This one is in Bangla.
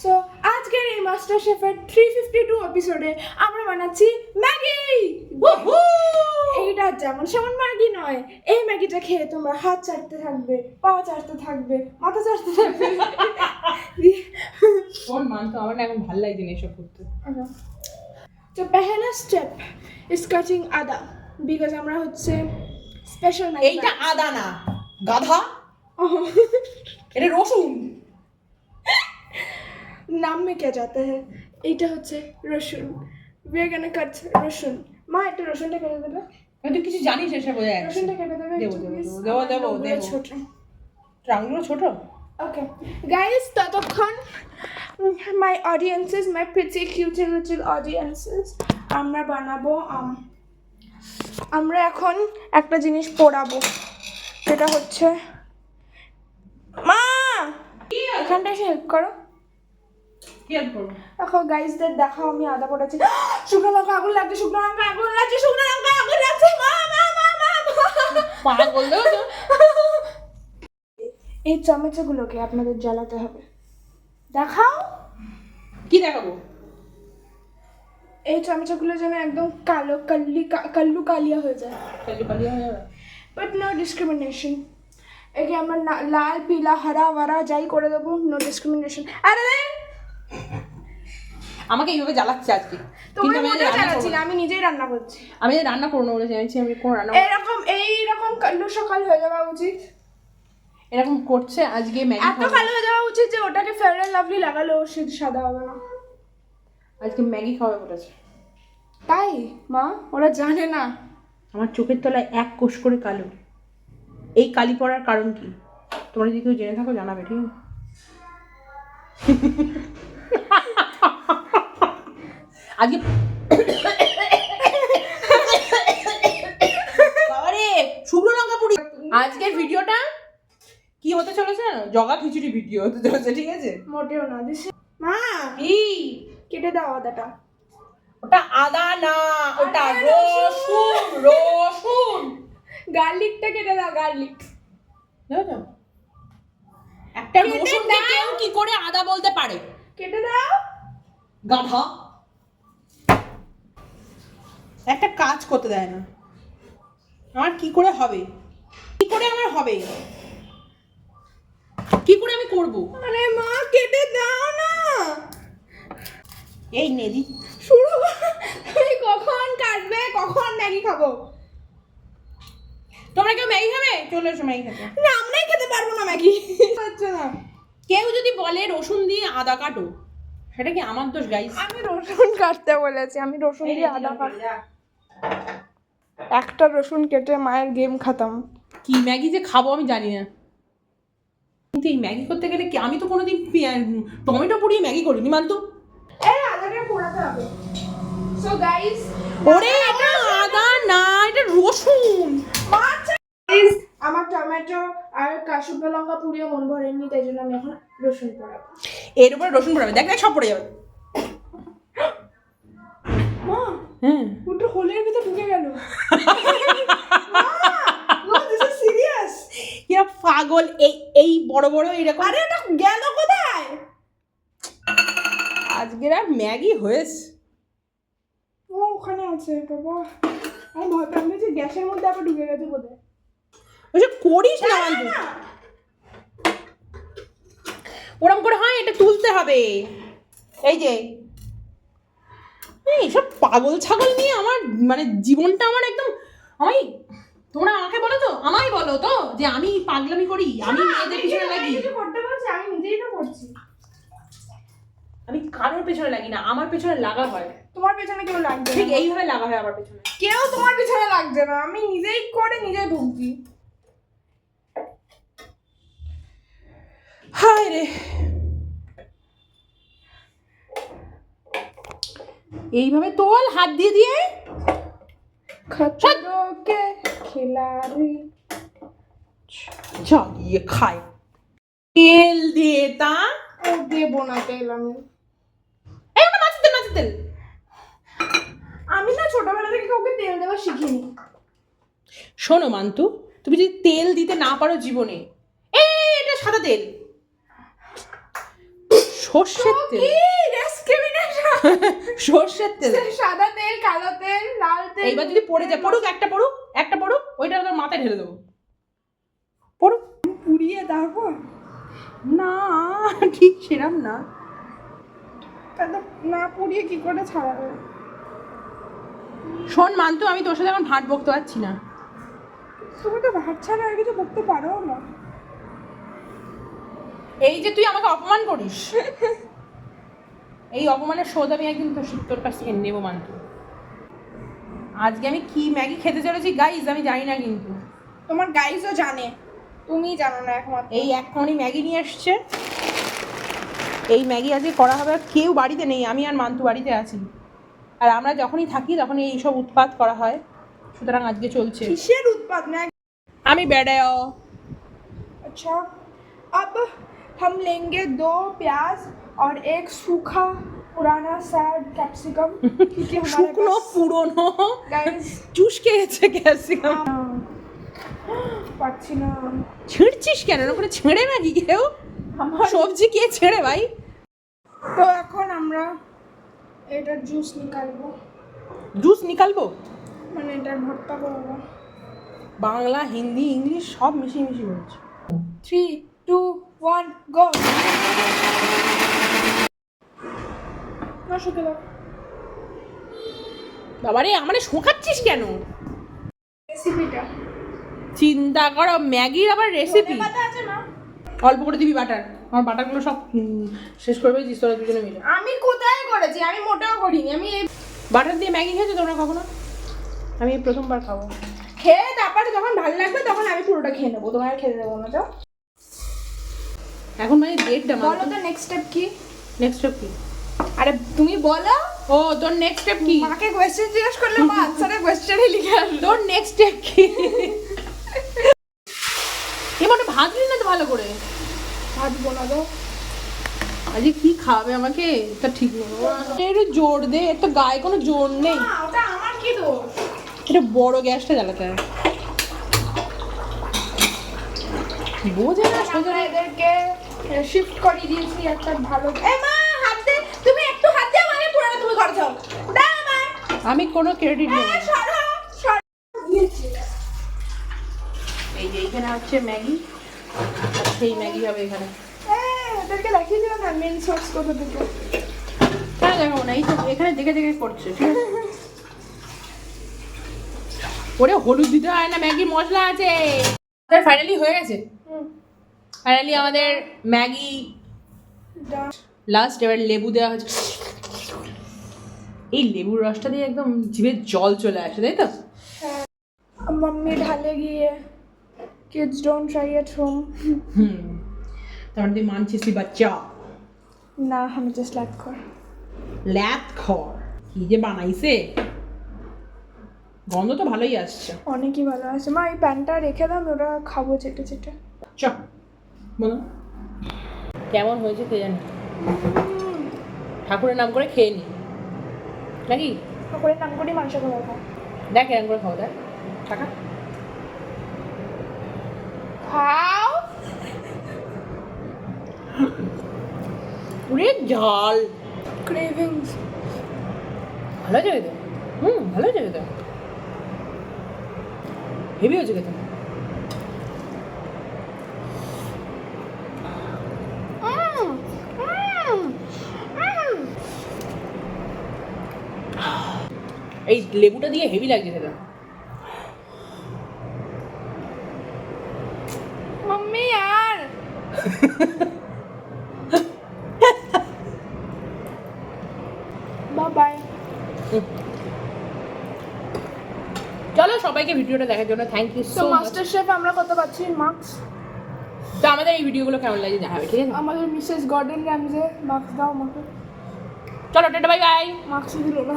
সো আজকের এই মাস্টার শেফের 352 এপিসোডে আমরা বানাচ্ছি ম্যাগি। এইটা যেমন সেমন ম্যাগি নয়, এই ম্যাগিটা খেয়ে তোমরা হাত চাটতে থাকবে, পা চাটতে থাকবে, মাথা চাটতে থাকবে। কোন মান তো আমার এখন ভালো লাগছে না এসব করতে। তো পেহেলা স্টেপ ইজ কাটিং আদা, বিকজ আমরা হচ্ছে স্পেশাল ম্যাগি। এইটা আদা না গাধা, এটা রসুন। नाम में क्या जाता है? এইটা হচ্ছে রসুন। we are gonna cut রসুন। মা এটা রসুনটা কেটে দেবে। তুই কিছু জানিস এসব বোঝা যাচ্ছে। রসুনটা কেটে দেবে। দেবো ছোট। ট্রাঙ্গুলো ছোট। ওকে গাইস, ততক্ষণ মাই অডিয়েন্সেস, মাই প্রিটি কিউট লিটল অডিয়েন্সেস, আমরা বানাবো আমরা এখন একটা জিনিস পোড়াবো, যেটা হচ্ছে মা এখানটা এসে হেল্প করো। কি হেল্প করবো? দেখো গাইসদের দেখাও, আমি আদা পড়েছি। শুকনো লঙ্কা আগুন লাগছে, শুকনো লঙ্কা আগুন লাগছে, শুকনো লঙ্কা আগুন লাগছে। মা মা মা মা পাগল দেবো তো। এই চামচগুলোকে আপনাদের জ্বালাতে হবে। দেখাও কি দেখাবো? এই চামচগুলো যেন একদম কালো কাল্লু কালিয়া হয়ে যায়। কালি হয়ে যাবে। But no discrimination. একে আমরা লাল পিলা হারা ওয়ারা যাই করে দেবো, নো ডিসক্রিমিনেশন। আরে আমাকে এইভাবে জ্বালাচ্ছে আজকে। তোমার মধ্যে জ্বালাচ্ছি না, আমি নিজেই রান্না করছি। আমি রান্না করবো না বলে জানিছি, আমি কোনো রান্না এইরকম কাল্লু সকাল হয়ে যাওয়া উচিত। এরকম করছে আজকে ম্যাগি এত কালো হয়ে যাওয়া উচিত যে ওটাকে ফেয়ার অ্যান্ড লাভলি লাগালেও সে সাদা হবে না। আজকে ম্যাগি খাওয়াবে বলেছে। তাই মা ওরা জানে না। আমার চোখের তলায় এক কোষ করে কালো। এই কালি পড়ার কারণ কি তোমরা যদি কেউ জেনে থাকো জানাবে, ঠিক আছে? আজকে বাবারে শুকনো লঙ্কা পুরি। আজকের ভিডিওটা কি হতে চলেছে জানো? জগা খিচুড়ি ভিডিও হতে চলেছে, ঠিক আছে? মোটেও না দিস। মা কি কেটে দাও আদাটা। ওটা আদা না, ওটা রসুন। রসুন গার্লিকটা কেটে দাও, গার্লিক। দেখো একটা রসুনকে কেউ কি করে আদা বলতে পারে? কেটে দাও গাধা একটা কাজ করতে দেয় না। আমার কি করে হবে? কি করে আমার হবে? কি করে আমি করব? আরে মা কেটে দাও না। এই নেদি শুরু তুমি কখন কাটবে, কখন ম্যাগি খাবো? তোমরা কেউ ম্যাগি খাবে? চলে এসো ম্যাগি খেতে। না আমরাই খেতে পারবো না ম্যাগি। আচ্ছা না, কেউ যদি বলে রসুন দিয়ে আদা কাটো, সেটা কি আমার দোষ গাইস? আমি রসুন কাটতে বলেছি, আমি রসুন দিয়ে আদা কাটবো। একটা রসুন কেটে মায়ের গেম খাতাম। কি ম্যাগি যে খাবো আমি জানি না, কিন্তু এই ম্যাগি করতে গেলে কি আমি তো কোনোদিন টমেটো পুড়িয়ে ম্যাগি করিনি মানতো। এই আদাটা পোড়াতে হবে। সো গাইস, ওরে এটা আদা না, এটা রসুন। গাইস আমার টমেটো আর শুকনো লঙ্কা পুড়িয়ে মন ভরেনি, তাই জন্য আমি এখন রসুন পোড়াবো। এর উপরে রসুন পড়াবে, দেখ দেখ সব পড়ে যাবে। মা হ্যাঁ ওটা হোলের ভিতর ঢুকে গেল। মা দিস ইজ সিরিয়াস। ইয়া পাগল, এই বড় বড় এরকম। আরে এটা গেল কোথায়? আজকের আর ম্যাগি হয়েছে। ও ওখানে আছে বাবা। আমি ভয় পেলাম যে গ্যাসের মধ্যে আবার ঢুকে গেছে বোধহয়। ওইসব করিস না মানতো। ওরম করে হয়, এটা তুলতে হবে। এই যে এইসব পাগল ছাগল নিয়ে আমার মানে জীবনটা আমার একদম। আমি তোমরা আমাকে বলো তো, আমায় বলো তো যে আমি পাগলামি করি, আমি মেয়েদের পিছনে লাগি। কিছু করতে বলছি, আমি নিজেই তো করছি। আমি কারোর পেছনে লাগি না, আমার পেছনে লাগা হয়। তোমার পেছনে কেউ লাগবে ঠিক না। এইভাবে লাগা হয় আমার পেছনে। কেউ তোমার পেছনে লাগবে না, আমি নিজেই করে নিজেই ভুগছি। হায় রে, এইভাবে তোল হাত দিয়ে দিয়ে। खतरों के खिलाड़ी জ্বালিয়ে খায় তেল দিয়ে তা। ও দেবো না তেল আমি। এই ওটা মাছের তেল, মাছের তেল। আমি না ছোটবেলা থেকে কাউকে তেল দেওয়া শিখিনি। শোনো মান্তু, তুমি যদি তেল দিতে না পারো জীবনে, এটা সাদা তেল। সর্ষের তেল, ডিসক্রিমিনেশন। সর্ষের তেল। সাদা তেল, কালো তেল, লাল তেল। এইবার যদি পড়ে যায়, পড়ুক, একটা পড়ুক, ওইটা তোর মাথায় ঢেলে দেবো। পড়ুক। পুড়িয়ে তারপর না, ঠিক সেরম না। তাহলে না পুড়িয়ে কি করে ছাড়াবে? শোন মান্তু, আমি তোর সাথে এখন ভাট বকতে পারছি না। তুমি তো ভাত ছাড়া আর কিছু করতে পারো না। এই যে তুই আমাকে অপমান করিস, এই অপমানের শোধ আমি একদিন তোর কাছ থেকে নেবো মান্তু। আজকে আমি কি ম্যাগি খেতে চলেছি গাইজ আমি জানি না, কিন্তু তোমার গাইজও জানে, তুমি জানো না একমাত্র। এই এক কাউনি ম্যাগি নিয়ে এসছে। এই ম্যাগি আজকে করা হবে, কেউ বাড়িতে নেই, আমি আর মান্তু বাড়িতে আছি। আর আমরা যখনই থাকি তখনই এইসব উৎপাত করা হয়, সুতরাং আজকে চলছে। কিসের উৎপাদ? আমি বেড়াও। अच्छा, अब हम लेंगे 2 प्याज और 1 सूखा पुराना सैड कैप्सिकम, क्योंकि हमारे শুকনো पास পুরনো गाइस চুষকে গেছে ক্যাপসিকাম। পাচ্ছি না। ছিঁড়ছিস কেন? ওখানে ছেড়ে ম্যাগি কেউ আমার সবজি কে ছেড়ে ভাই? তো এখন আমরা এটার জুস নিকালবো, জুস নিকালবো? মানে এটার ভর্তা করবো। বাংলা, হিন্দি, ইংলিশ সব মিশিয়ে মিশিয়ে বলছি। 3, 2, 1, গো। না শুকে দাও। বাবারে, আমারে শোকাচ্ছিস কেন? রেসিপিটা চিন্তা করো, ম্যাগির আবার রেসিপি। পাতা আছে না? অল্প করে দিবি বাটার, আমার বাটারগুলো সব শেষ করবে তোরা দুজনে মিলে। আমি কোথায় করেছি? আমি মোটেও করিনি। আমি এই বাটার দিয়ে ম্যাগি খেয়েছো তোমরা কখনো? আমি এই প্রথমবার খাবো। খেয়ে তারপরে যখন ভালো লাগবে তখন আমি পুরোটা খেয়ে নেবো, তোমার আর খেতে দেবো না। যাও এখন মানে ডেটটা বলো তো নেক্সট স্টেপ কি? নেক্সট স্টেপ কি? আরে তুমি বলো। ও তোর নেক্সট স্টেপ কি? মাকে কোয়েশ্চেন জিজ্ঞেস করলে মা আনসারে কোয়েশ্চেনই লিখে আসবে। তোর নেক্সট স্টেপ কি? এবারে ভাজলি না তো ভালো করে? ভাজবো না তো। আজকে কি খাবে আমাকে তা ঠিক নেই। একটু জোর দে, এর তো গায়ে কোনো জোর নেই। না, ওটা আমার কি দোষ? এটা বড় গ্যাসটা জ্বালাতে হয়। বোঝে না সোজা। আমরা এদেরকে শিফট করে দিয়েছি একটা ভালো। এ মা হাত দে, তুমি একটু হাত দাও, মানে পুরোটা তুমি করে দাও। দাও আমার। আমি কোনো ক্রেডিট নেই। সরো সরো। এই যে এইখানে হচ্ছে ম্যাগি, আর সেই ম্যাগি হবে এখানে। এদেরকে দেখিয়ে দিলাম না মেন সোর্স কোথা থেকে। কেন দেখাবো না? এই তো এখানে দেখে দেখে করছে, ঠিক আছে? ওরে হলুদ দিতে হয় না, ম্যাগি মশলা আছে। ফাইনালি হয়ে গেছে। ফাইনালি আমাদের ম্যাগি লাস্ট। এবার লেবু দেওয়া হচ্ছে। এই লেবুর রসটা দিয়ে একদম জিভে জল চলে আসে, তাই তো? मम्मी ढालेगी ये kids don't try at home. তারপর তুই মানছিস তুই বাচ্চা। না আমি জাস্ট লাইক কর। ল্যাথ খর কি যে বানাইছে, গন্ধ তো ভালোই আসছে। অনেকই ভালো আছে মা। এই প্যানটা রেখে দাও, আমি ওটা খাবো চেটে চেটে। চ বলো কেমন হয়েছে কে জানে। ঠাকুরের নাম করে খেয়ে নি নাকি? ঠাকুরের নাম করে মাংস খাওয়া খাও। দেখ এরকম করে খাও, দেখ টাকা খাও। পুরে ঝাল। ক্রেভিংস। ভালো হয়েছে খেতে। ভালো হয়েছে খেতে, হেভি হয়েছে খেতে। এই লেবুটা দিয়ে হেভি লাগছে খেতে। मम्मी यार बाय बाय। চলো সবাইকে ভিডিওটা দেখার জন্য থ্যাংক ইউ তো সো মাচ। মাস্টার শেফ আমরা কত পাচ্ছি মার্কস? তো আমাদের এই ভিডিওগুলো কেমন লাগে জানাবে, ঠিক আছে? আমাদের মিসেস গর্ডন র্যামজে মার্কস দাও আমাকে। চলো টাটা বাই বাই। মার্কস দিল না।